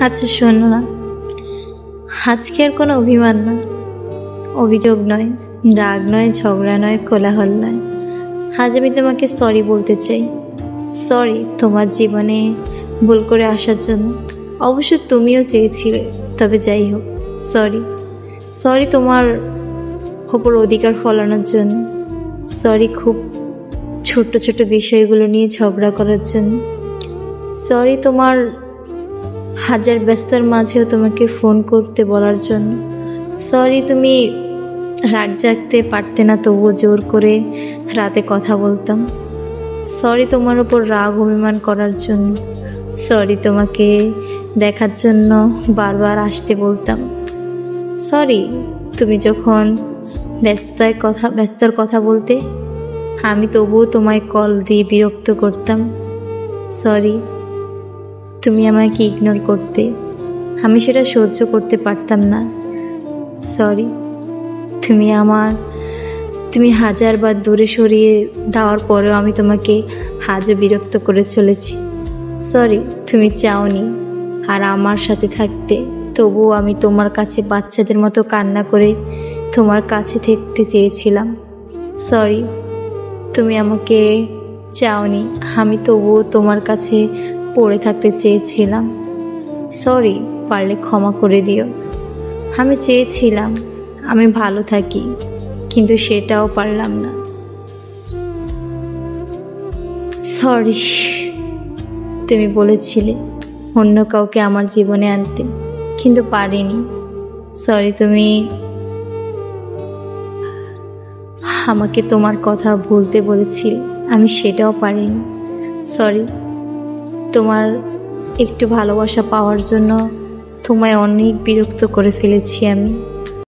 আচ্ছা শোনো না, আজকে আর কোনো অভিমান নয়, অভিযোগ নয়, রাগ নয়, ঝগড়া নয়, কোলাহল নয়। আজ আমি তোমাকে সরি বলতে চাই। সরি তোমার জীবনে ভুল করে আসার জন্য। অবশ্য তুমিও চেয়েছিলে, তবে যাই হোক, সরি। সরি তোমার ওপর অধিকার ফলানোর জন্য। সরি খুব ছোট ছোট বিষয়গুলো নিয়ে ঝগড়া করার জন্য। সরি তোমার হাজার ব্যস্ততার মাঝেও তোমাকে ফোন করতে বলার জন্য। সরি তুমি রাগ জাগতে পারতে না, তবুও জোর করে রাতে কথা বলতাম। সরি তোমার ওপর রাগ অভিমান করার জন্য। সরি তোমাকে দেখার জন্য বারবার আসতে বলতাম। সরি তুমি যখন ব্যস্ততার কথা বলতে, আমি তবুও তোমায় কল দিয়ে বিরক্ত করতাম। সরি তুমি আমাকে ইগনোর করতে, আমি সেটা সহ্য করতে পারতাম না। সরি তুমি হাজারবার দূরে সরিয়ে দেওয়ার পরেও আমি তোমাকে আজও বিরক্ত করে চলেছি। সরি তুমি চাওনি আর আমার সাথে থাকতে, তবুও আমি তোমার কাছে বাচ্চাদের মতো কান্না করে তোমার কাছে থাকতে চেয়েছিলাম। সরি তুমি আমাকে চাওনি, আমি তবুও তোমার কাছে পড়ে থাকতে চেয়েছিলাম। সরি পারলে ক্ষমা করে দিও। আমি চেয়েছিলাম আমি ভালো থাকি, কিন্তু সেটাও পারলাম না। সরি তুমি বলেছিলে অন্য কাউকে আমার জীবনে আনতে, কিন্তু পারিনি। সরি তুমি আমাকে তোমার কথা ভুলতে বলেছিলে, আমি সেটাও পারিনি। সরি তোমার একটু ভালোবাসা পাওয়ার জন্য তোমায় অনেক বিরক্ত করে ফেলেছি আমি।